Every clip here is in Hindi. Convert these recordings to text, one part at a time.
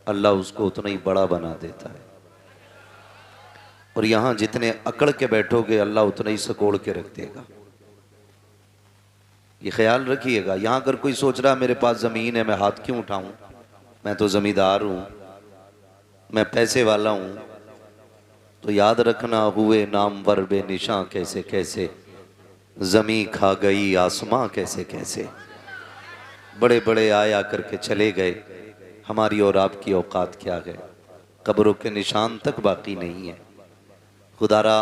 अल्लाह उसको उतना ही बड़ा बना देता है। और यहाँ जितने अकड़ के बैठोगे अल्लाह उतना ही सकोड़ के रख देगा। ये ख्याल रखिएगा। यहाँ अगर कोई सोच रहा मेरे पास ज़मीन है मैं हाथ क्यों उठाऊं, मैं तो ज़मींदार हूँ, मैं पैसे वाला हूँ, तो याद रखना हुए नामवर बेनिशां कैसे कैसे, ज़मीं खा गई आसमां कैसे कैसे। बड़े बड़े आया करके चले गए, हमारी और आपकी औकात क्या है, कब्रों के निशान तक बाकी नहीं है। खुदारा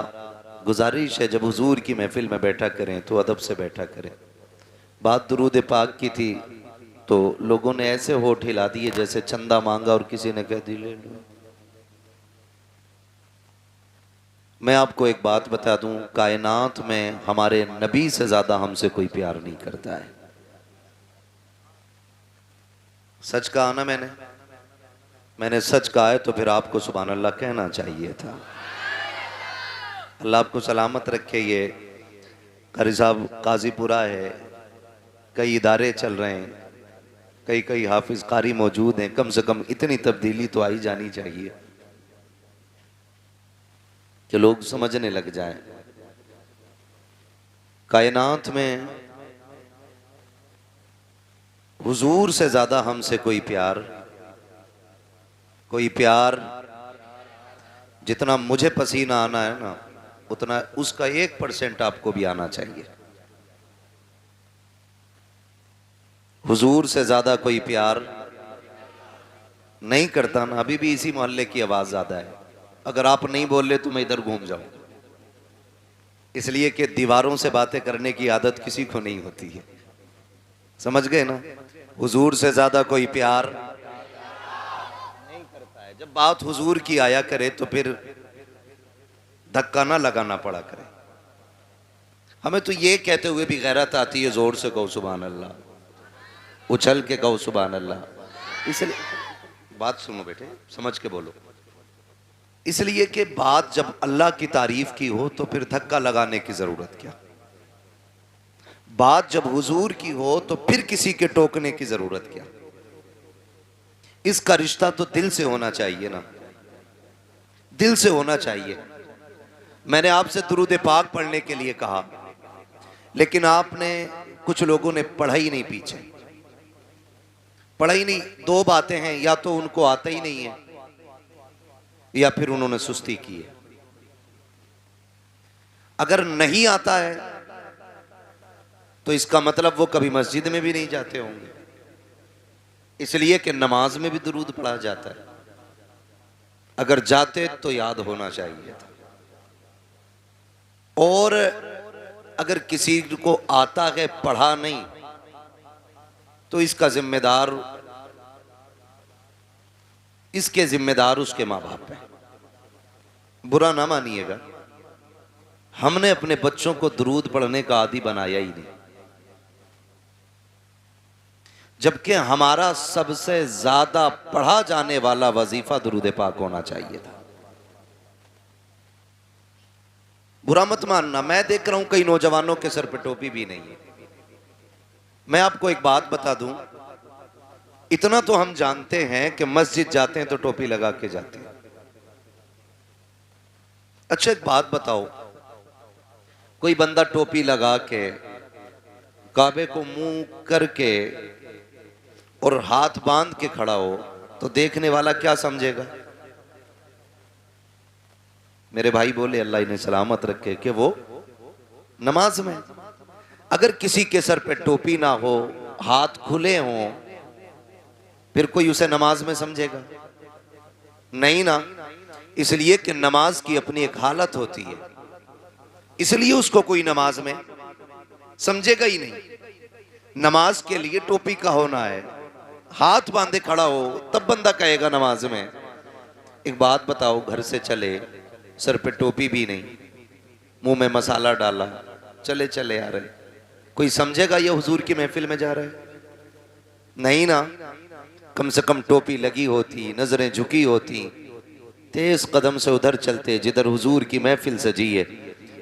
गुजारिश है जब हुजूर की महफिल में बैठा करें तो अदब से बैठा करें। बात दुरूद पाक की थी तो लोगों ने ऐसे होठ हिला दिए जैसे चंदा मांगा और किसी ने कह दी ले लो। मैं आपको एक बात बता दूं, कायनात में हमारे नबी से ज्यादा हमसे कोई प्यार नहीं करता है। सच कहा ना मैंने सच कहा है तो फिर आपको सुभान अल्लाह कहना चाहिए था। अल्लाह आपको सलामत रखे। ये कारी साहब काजीपुरा है, कई इदारे चल रहे हैं, कई हाफिज कारी मौजूद हैं, कम से कम इतनी तब्दीली तो आई जानी चाहिए कि लोग समझने लग जाएं। कायनात में हुजूर से ज्यादा हमसे कोई प्यार जितना मुझे पसीना आना है ना, उतना उसका 1% आपको भी आना चाहिए। हुजूर से ज्यादा कोई प्यार नहीं करता ना। अभी भी इसी मोहल्ले की आवाज ज्यादा है। अगर आप नहीं बोल रहे तो मैं इधर घूम जाऊं, इसलिए कि दीवारों से बातें करने की आदत किसी को नहीं होती है। समझ गए ना? हुजूर से ज्यादा कोई प्यार नहीं करता है। जब बात हुजूर की आया करे तो फिर धक्का ना लगाना पड़ा करे। हमें तो ये कहते हुए भी गैरत आती है, जोर से कहो सुभान अल्लाह, उछल के कहो सुभान अल्लाह। इसलिए बात सुनो बेटे, समझ के बोलो। इसलिए कि बात जब अल्लाह की तारीफ की हो तो फिर धक्का लगाने की जरूरत क्या। बात जब हुजूर की हो तो फिर किसी के टोकने की जरूरत क्या। इसका रिश्ता तो दिल से होना चाहिए ना, दिल से होना चाहिए। मैंने आपसे दुरूद पाक पढ़ने के लिए कहा, लेकिन आपने, कुछ लोगों ने पढ़ा ही नहीं, पीछे पढ़ा ही नहीं। दो बातें हैं, या तो उनको आता ही नहीं है या फिर उन्होंने सुस्ती की है। अगर नहीं आता है तो इसका मतलब वो कभी मस्जिद में भी नहीं जाते होंगे, इसलिए कि नमाज में भी दुरूद पढ़ा जाता है। अगर जाते तो याद होना चाहिए था। और अगर किसी को आता है पढ़ा नहीं तो इसका जिम्मेदार, इसके जिम्मेदार उसके माँ बाप हैं। बुरा ना मानिएगा, हमने अपने बच्चों को दुरूद पढ़ने का आदी बनाया ही नहीं, जबकि हमारा सबसे ज्यादा पढ़ा जाने वाला वजीफा दुरूद पाक होना चाहिए था। बुरा मत मानना, मैं देख रहा हूं कई नौजवानों के सर पे टोपी भी नहीं है। मैं आपको एक बात बता दूं, इतना तो हम जानते हैं कि मस्जिद जाते हैं तो टोपी लगा के जाते हैं। अच्छा एक बात बताओ, कोई बंदा टोपी लगा के काबे को मुंह करके और हाथ बांध के खड़ा हो तो देखने वाला क्या समझेगा? मेरे भाई बोले अल्लाह इन्हें सलामत रखे कि वो नमाज में। अगर किसी के सर पे टोपी ना हो, हाथ खुले हों, फिर कोई उसे नमाज में समझेगा? नहीं ना। इसलिए कि नमाज की अपनी एक हालत होती है, इसलिए उसको कोई नमाज में समझेगा ही नहीं। नमाज के लिए टोपी का होना है, हाथ बांधे खड़ा हो तब बंदा कहेगा नमाज में। एक बात बताओ, घर से चले, सर पे टोपी भी नहीं, मुंह में मसाला डाला, चले चले आ रहे, कोई समझेगा ये हुजूर की महफिल में जा रहा है? नहीं ना। कम से कम टोपी लगी होती, नजरें झुकी होती, तेज कदम से उधर चलते जिधर हुजूर की महफिल सजी है।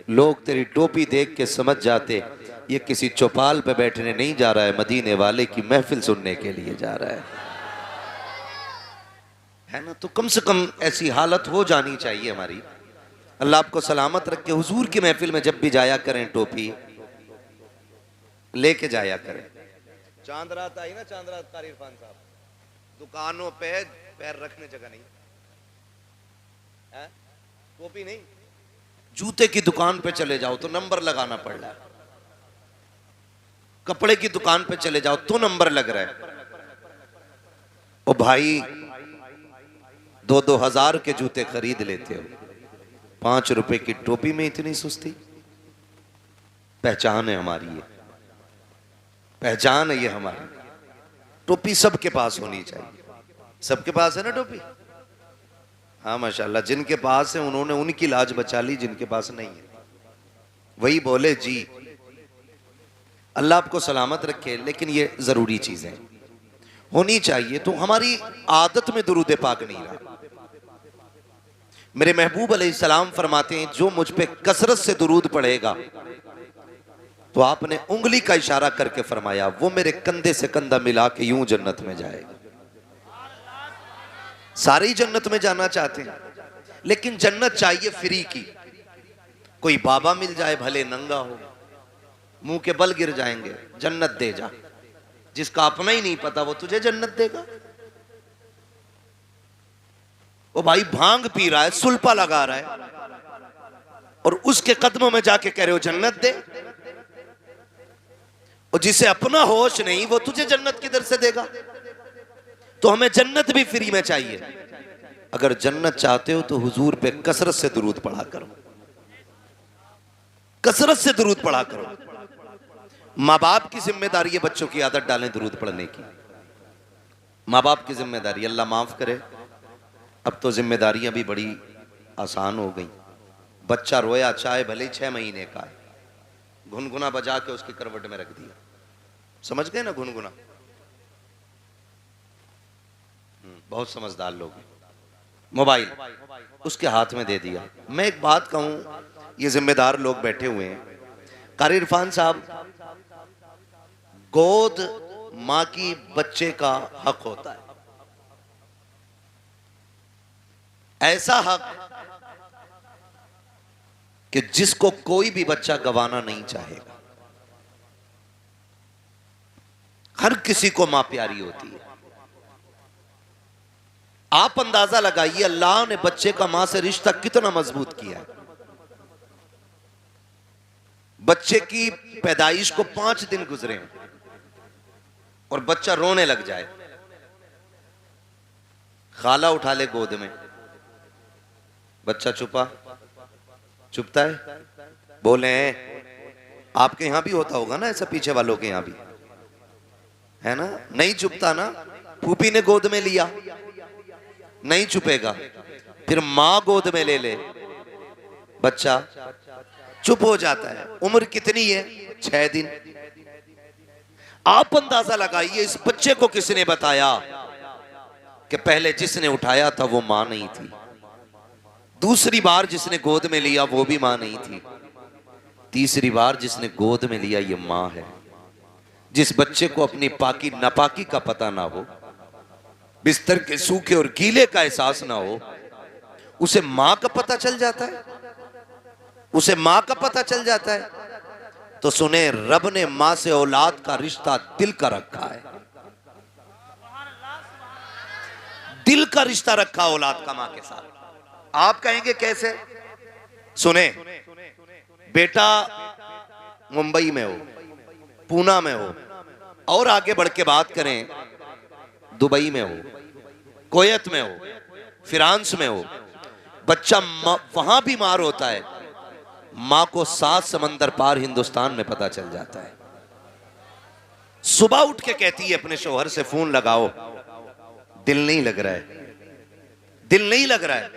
लोग तेरी टोपी देख के समझ जाते ये किसी चौपाल पे बैठने नहीं जा रहा है, मदीने वाले की महफिल सुनने के लिए जा रहा है। है ना, तो कम से कम ऐसी हालत हो जानी चाहिए हमारी। अल्लाह आपको सलामत रखे। हुजूर की महफिल में जब भी जाया करें टोपी लेके जाया करें। चांद रात आई ना, चांद रात कारी इरफान साहब, दुकानों पे पैर रखने जगह नहीं है, टोपी नहीं, जूते की दुकान पे चले जाओ तो नंबर लगाना पड़ रहा है, कपड़े की दुकान पे चले जाओ तो नंबर लग रहा है। ओ भाई, 2-2 हजार के जूते खरीद लेते हो, 5 रुपए की टोपी में इतनी सुस्ती। पहचान है हमारी, ये पहचान है ये हमारी। टोपी सबके पास होनी चाहिए। सबके पास है ना टोपी? हाँ माशाल्लाह, जिनके पास है उन्होंने उनकी लाज बचा ली, जिनके पास नहीं है वही बोले जी। अल्लाह आपको सलामत रखे। लेकिन ये जरूरी चीजें होनी चाहिए। तो हमारी आदत में दुरूद पाक नहीं रहा। मेरे महबूब अलैहिस्सलाम फरमाते हैं, जो मुझ पे कसरत से दुरूद पढ़ेगा, तो आपने उंगली का इशारा करके फरमाया, वो मेरे कंधे से कंधा मिला के यूं जन्नत में जाएगा। सारे ही जन्नत में जाना चाहते हैं, लेकिन जन्नत चाहिए फ्री की। कोई बाबा मिल जाए, भले नंगा हो, मुंह के बल गिर जाएंगे, जन्नत दे जा। जिसका अपना ही नहीं पता वो तुझे जन्नत देगा। वो भाई भांग पी रहा है, सुल्पा लगा रहा है, और उसके कदमों में जाके कह रहे हो जन्नत दे। और जिसे अपना होश नहीं, वो तुझे जन्नत किधर से देगा? तो हमें जन्नत भी फ्री में चाहिए। अगर जन्नत चाहते हो तो हुजूर पे कसरत से दुरूद पढ़ा करो, कसरत से दुरूद पढ़ा करो। माँ बाप की जिम्मेदारी है बच्चों की आदत डालें दुरूद पढ़ने की। माँ बाप की जिम्मेदारी, अल्लाह माफ करे, अब तो जिम्मेदारियां भी बड़ी आसान हो गई। बच्चा रोया, चाहे भले ही 6 महीने का है, घुनघुना बजा के उसकी करवट में रख दिया। समझ गए ना घुनघुना? बहुत समझदार लोग हैं। मोबाइल उसके हाथ में दे दिया। मैं एक बात कहूं, ये जिम्मेदार लोग बैठे हुए हैं, कारी इरफान साहब, गोद मां की बच्चे का हक होता है। ऐसा हक कि जिसको कोई भी बच्चा गंवाना नहीं चाहेगा। हर किसी को मां प्यारी होती है। आप अंदाजा लगाइए अल्लाह ने बच्चे का मां से रिश्ता कितना मजबूत किया है। बच्चे की पैदाइश को 5 दिन गुजरे और बच्चा रोने लग जाए, खाला उठा ले गोद में, बच्चा चुपता है। बोले आपके यहां भी होता होगा ना ऐसा, पीछे वालों के यहां भी है ना? नहीं चुपता ना। फूफी ने गोद में लिया, नहीं चुपेगा। फिर मां गोद में ले ले, बच्चा चुप हो जाता है। उम्र कितनी है? 6 दिन। आप अंदाजा लगाइए इस बच्चे को किसने बताया कि पहले जिसने उठाया था वो मां नहीं थी, दूसरी बार जिसने गोद में लिया वो भी मां नहीं थी, तीसरी बार जिसने गोद में लिया ये मां है। जिस बच्चे को अपनी पाकी नापाकी का पता ना हो, बिस्तर के सूखे और गीले का एहसास ना हो, उसे मां का पता चल जाता है, उसे मां का पता चल जाता है। तो सुने, रब ने मां से औलाद का रिश्ता दिल का रखा है। दिल का रिश्ता रखा औलाद का मां के साथ। आप कहेंगे कैसे? सुने, बेटा मुंबई में हो, पूना में हो, और आगे बढ़ के बात करें दुबई में हो, कुवैत में हो, फ्रांस में हो, बच्चा वहां बीमार होता है, मां को 7 समंदर पार हिंदुस्तान में पता चल जाता है। सुबह उठ के कहती है अपने शौहर से, फोन लगाओ, दिल नहीं लग रहा है, दिल नहीं लग रहा है।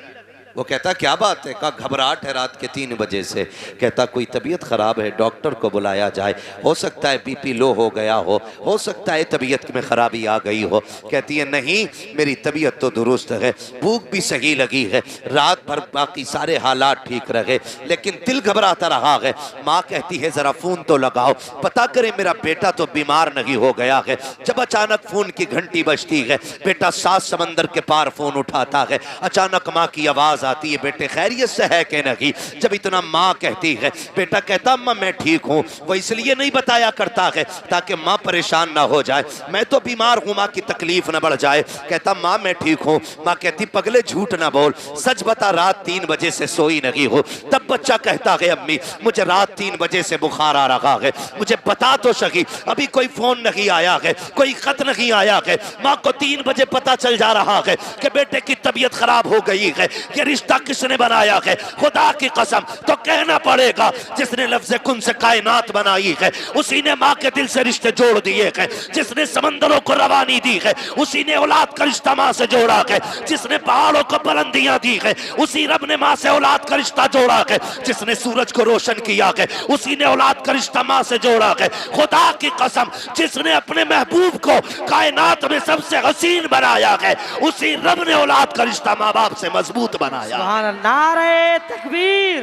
वो कहता क्या बात है? कहा घबराहट है रात के 3 बजे से। कहता कोई तबीयत ख़राब है, डॉक्टर को बुलाया जाए, हो सकता है बीपी लो हो गया हो सकता है तबीयत में ख़राबी आ गई हो। कहती है नहीं, मेरी तबीयत तो दुरुस्त है, भूख भी सही लगी है, रात भर बाकी सारे हालात ठीक रहे, लेकिन दिल घबराता रहा है। माँ कहती है ज़रा फ़ोन तो लगाओ, पता करें मेरा बेटा तो बीमार नहीं हो गया है। जब अचानक फ़ोन की घंटी बजती है, बेटा 7 समंदर के पार फ़ोन उठाता है। अचानक माँ की आवाज़ आती है, बेटे खैरियत से है कि नहीं? जब इतना माँ कहती है, बेटा कहता अम्मा मैं ठीक हूँ। वो इसलिए नहीं बताया करता है ताकि माँ परेशान ना हो जाए, मैं तो बीमार हूँ, माँ की तकलीफ ना बढ़ जाए। कहता माँ मैं ठीक हूँ। माँ कहती पगले झूठ ना बोल, सच बता रात 3 बजे से सोई नहीं हो। तब बच्चा कहता है अम्मी मुझे रात 3 बजे से बुखार आ रहा है, मुझे बता तो सही, अभी कोई फोन नहीं आया है, कोई खत नहीं आया है। माँ को 3 बजे पता चल जा रहा है कि बेटे की तबीयत खराब हो गई है। ये रिश्ता किसने बनाया है? खुदा की कसम तो कहना पड़ेगा जिसने लफ्ज़ कुन से कायनात बनाई है उसी ने माँ के दिल से रिश्ते जोड़ दिए हैं। जिसने समंदरों को रवानी दी है उसी ने औलाद का रिश्ता माँ से जोड़ा है। जिसने पहाड़ों को बुलंदियां दी है उसी रब ने माँ से औलाद का रिश्ता जोड़ा है। जिसने सूरज को रोशन किया है उसी ने औलाद का रिश्ता माँ से जोड़ा है। खुदा की कसम जिसने अपने महबूब को कायनात में सबसे हसीन बनाया है उसी रब ने औलाद का रिश्ता माँ बाप से मजबूत बनाया। नारे तकबीर,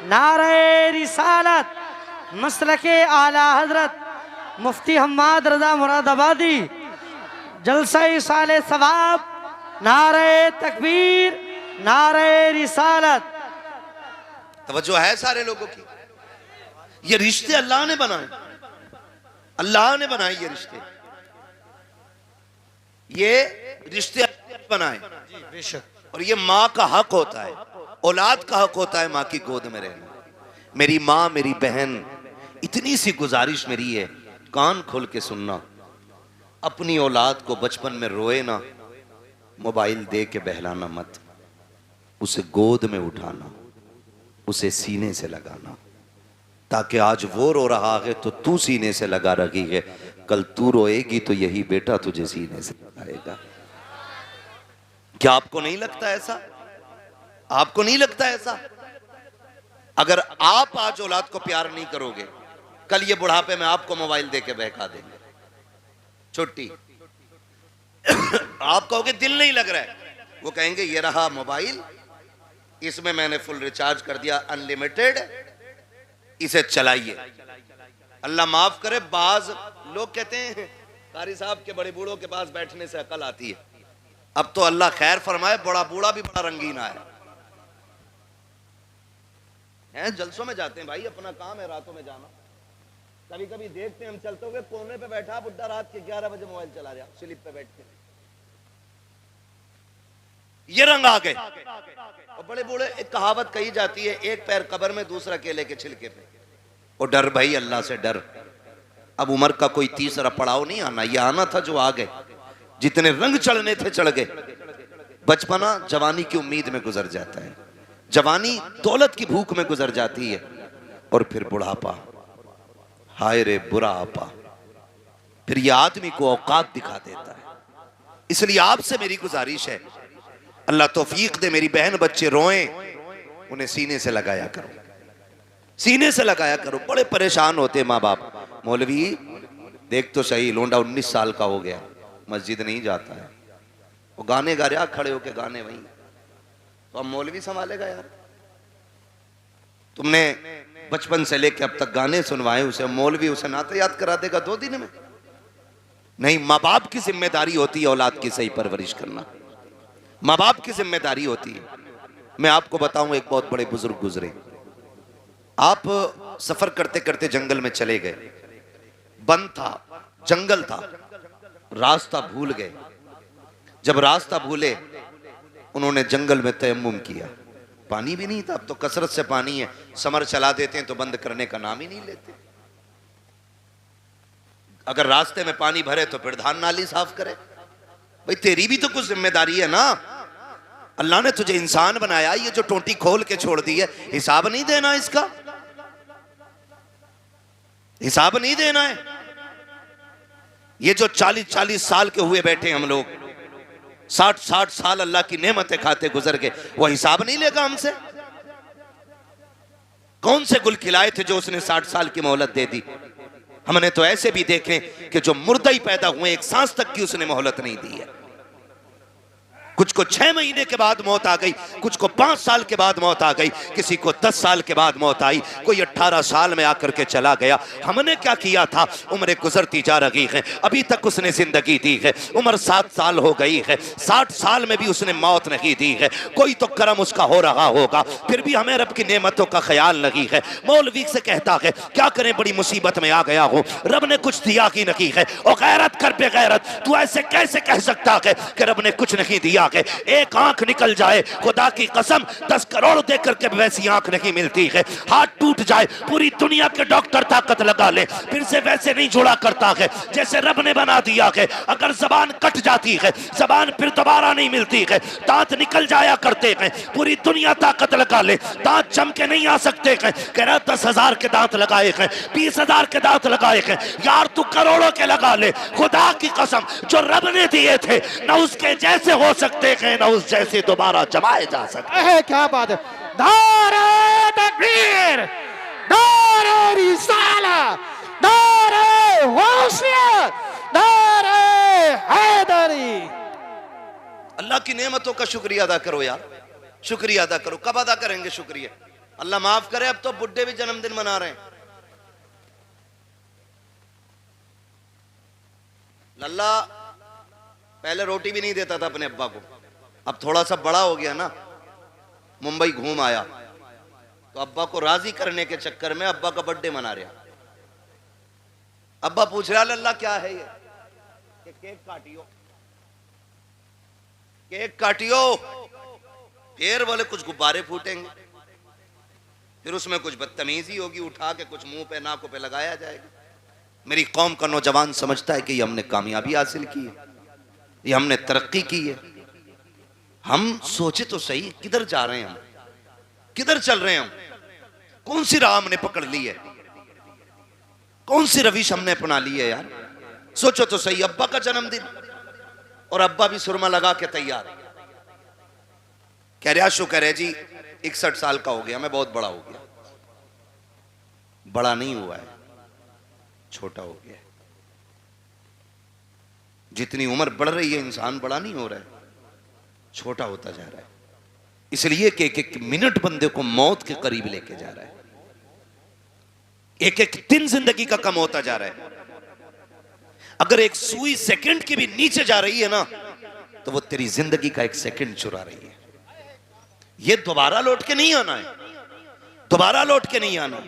नारे रिसालत, मसलके आला हजरत मुफ्ती हम्माद रजा मुरादाबादी, जलसा साले सवाब, नारे तकबीर, नारे रिसालत। तवज्जो है सारे लोगों की। ये रिश्ते अल्लाह ने बनाए, अल्लाह ने बनाए ये रिश्ते, ये रिश्ते बनाए बेशक। और ये माँ का हक होता है, औलाद का हक होता है माँ की गोद में रहना। मेरी माँ मेरी बहन, इतनी सी गुजारिश मेरी है, कान खोल के सुनना, अपनी औलाद को बचपन में रोए ना, मोबाइल दे के बहलाना मत, उसे गोद में उठाना, उसे सीने से लगाना, ताकि आज वो रो रहा है तो तू सीने से लगा रही है, कल तू रोएगी तो यही बेटा तुझे सीने से लगाएगा। क्या आपको नहीं लगता ऐसा? आपको नहीं लगता ऐसा? अगर आप आज औलाद को प्यार नहीं करोगे, कल ये बुढ़ापे में आपको मोबाइल देके बहका देंगे, छुट्टी। आप कहोगे दिल नहीं लग रहा है, वो कहेंगे ये रहा मोबाइल, इसमें मैंने फुल रिचार्ज कर दिया, अनलिमिटेड, इसे चलाइए। अल्लाह माफ करे, बाज लोग कहते हैं कारी साहब के बड़े बूढ़ों के पास बैठने से अकल आती है। अब तो अल्लाह खैर फरमाए, बड़ा बूढ़ा भी बड़ा रंगीन है। जलसों में जाते हैं भाई, अपना काम है रातों में जाना। कभी कभी देखते हैं हम चलते हुए, कोने पे बैठा बुड्ढा रात के 11 बजे मोबाइल चला रहा, स्लिप पे बैठ के। ये रंग आ गए। और बड़े बूढ़े, एक कहावत कही जाती है, एक पैर कब्र में दूसरा केले के छिलके पे। और डर भाई, अल्लाह से डर। अब उम्र का कोई तीसरा पड़ाव नहीं आना, ये आना था जो आ गए। जितने रंग चढ़ने थे चढ़ गए। बचपना जवानी की उम्मीद में गुजर जाता है, जवानी दौलत की भूख में गुजर जाती है, और फिर बुढ़ापा, हाय रे बुरा आपा, फिर ये आदमी को औकात दिखा देता है। इसलिए आपसे मेरी गुजारिश है, अल्लाह तौफीक दे, मेरी बहन बच्चे रोएं, उन्हें सीने से लगाया करो, सीने से लगाया करो। बड़े परेशान होते माँ बाप, मौलवी देख तो सही, लोंडा 19 साल का हो गया, मस्जिद नहीं जाता है, वो गाने गा रहा, खड़े होके गाने वहीं, तो अब मौलवी संभालेगा यार? तुमने बचपन से लेके अब तक गाने सुनवाए उसे, मौलवी उसे नाते याद करा देगा 2 दिन में? नहीं, माँ बाप की जिम्मेदारी होती है औलाद की सही परवरिश करना, माँ बाप की जिम्मेदारी होती है। मैं आपको बताऊं, एक बहुत बड़े बुजुर्ग गुजरे, आप सफर करते करते जंगल में चले गए, बंद था, जंगल था, रास्ता भूल गए। जब रास्ता भूले, उन्होंने जंगल में तयम्मुम किया, पानी भी नहीं था, अब तो कसरत से पानी है, समर चला देते हैं तो बंद करने का नाम ही नहीं लेते। अगर रास्ते में पानी भरे तो फिर धान नाली साफ करे। भाई तेरी भी तो कुछ जिम्मेदारी है ना, अल्लाह ने तुझे इंसान बनाया, ये जो टोंटी खोल के छोड़ दी है, हिसाब नहीं देना इसका, हिसाब नहीं देना है। ये जो 40-40 साल के हुए बैठे हम लोग, 60-60 साल अल्लाह की नेमतें खाते गुजर गए, वो हिसाब नहीं लेगा हमसे? कौन से गुल खिलाए थे जो उसने 60 साल की मोहलत दे दी? हमने तो ऐसे भी देखे कि जो मुर्दा ही पैदा हुए, एक सांस तक की उसने मोहलत नहीं दी है। कुछ को 6 महीने के बाद मौत आ गई, कुछ को 5 साल के बाद मौत आ गई, किसी को 10 साल के बाद मौत आई, कोई 18 साल में आकर के चला गया। हमने क्या किया था? उम्रें गुजरती जा रही हैं, अभी तक उसने जिंदगी दी है, उम्र 7 साल हो गई है, 60 साल में भी उसने मौत नहीं दी है। कोई तो करम उसका हो रहा होगा, फिर भी हमें रब की नेमतों का ख्याल नहीं है। मौलवी से कहता है क्या करें, बड़ी मुसीबत में आ गया हूं, रब ने कुछ दिया ही नहीं है। और गैरत कर बेगैरत, तू ऐसे कैसे कह सकता है कि रब ने कुछ नहीं दिया? एक आंख निकल जाए, खुदा की कसम 10 करोड़ दे करके वैसी आंख नहीं मिलती है। हाथ टूट जाए, पूरी दुनिया के डॉक्टर ताकत लगा ले, फिर से वैसे नहीं जुड़ा करता है जैसे रब ने बना दिया है। अगर जबान कट जाती है, जबान फिर दोबारा नहीं मिलती है, दांत निकल जाया करते हैं, पूरी दुनिया ताकत लगा ले, दांत चमके नहीं आ सकते हैं। कह रहा 10,000 के दांत लगाए हैं, 20,000 के दांत लगाए हैं, यार तू करोड़ों के लगा ले, खुदा की कसम जो रब ने दिए थे ना उसके जैसे हो सकते हैं, ना उस जैसे दोबारा जमाए जा सकते हैं। क्या बात है। नारे तकबीर, नारे रिसालत, नारे गौसियत, नारे हैदरी। अल्लाह की नेमतों का शुक्रिया अदा करो यार, शुक्रिया अदा करो। कब अदा करेंगे शुक्रिया? अल्लाह माफ करे, अब तो बुड्ढे भी जन्मदिन मना रहे हैं। लल्ला पहले रोटी भी नहीं देता था अपने अब्बा को, अब थोड़ा सा बड़ा हो गया ना, मुंबई घूम आया तो अब्बा को राजी करने के चक्कर में अब्बा का बर्थडे मना रहा। अब्बा पूछ रहा लल्ला क्या है ये? कि केक काटियो, केक काटियो। फिर बोले कुछ गुब्बारे फूटेंगे, फिर उसमें कुछ बदतमीजी होगी, उठा के कुछ मुंह पे नाकों पे लगाया जाएगा। मेरी कौम का नौजवान समझता है कि ये हमने कामयाबी हासिल की है, ये हमने तरक्की की है। हम सोचे तो सही, किधर जा रहे हैं हम, किधर चल रहे हैं हम, कौन सी राह हमने पकड़ ली है, कौन सी रविश हमने अपना ली है यार? सोचो तो सही। अब्बा का जन्मदिन और अब्बा भी सुरमा लगा के तैयार, कह रहा शुक्र है जी 61 साल का हो गया, मैं बहुत बड़ा हो गया। बड़ा नहीं हुआ है, छोटा हो गया। जितनी उम्र बढ़ रही है इंसान बड़ा नहीं हो रहा है, छोटा होता जा रहा है। इसलिए कि एक मिनट बंदे को मौत के करीब लेके जा रहा है, एक एक दिन जिंदगी का कम होता जा रहा है। अगर एक सुई सेकंड की भी नीचे जा रही है ना, तो वो तेरी जिंदगी का एक सेकंड चुरा रही है। ये दोबारा लौट के नहीं आना है, दोबारा लौट के नहीं आना।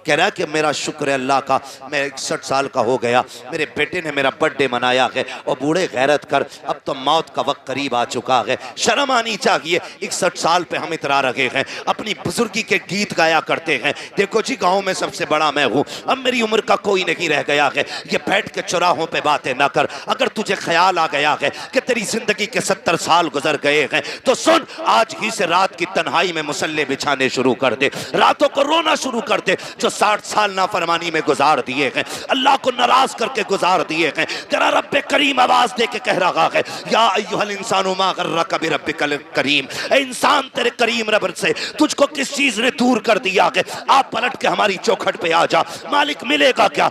कह रहा कि मेरा शुक्र है अल्लाह का, मैं 61 साल का हो गया, मेरे बेटे ने मेरा बर्थडे मनाया है। और बूढ़े गैरत कर, अब तो मौत का वक्त करीब आ चुका है, शर्म आनी चाहिए। 61 साल पे हम इतरा रहे हैं, अपनी बुजुर्गी के गीत गाया करते हैं। देखो जी गाँव में सबसे बड़ा मैं हूँ, अब मेरी उम्र का कोई नहीं रह गया है। ये बैठ के चौराहों पे बातें ना कर। अगर तुझे ख्याल आ गया है कि तेरी जिंदगी के 70 साल गुजर गए हैं, तो सुन, आज ही से रात की तन्हाई में मुसल्ले बिछाने शुरू कर दे, रातों को रोना शुरू कर दे। जो 60 साल नाफरमानी में गुजार दिए हैं, अल्लाह को नाराज करके गुजार दिए हैं, तेरा रब्बे करीम आवाज दे के कह रहा है, या अय्युहल इंसानु मा गर्रका बिरब्बिकल करीम। ए इंसान, तेरे करीम रब से तुझको किस चीज ने दूर कर दिया है? आप पलट के हमारी चौखट पे आ जा। मालिक मिलेगा क्या?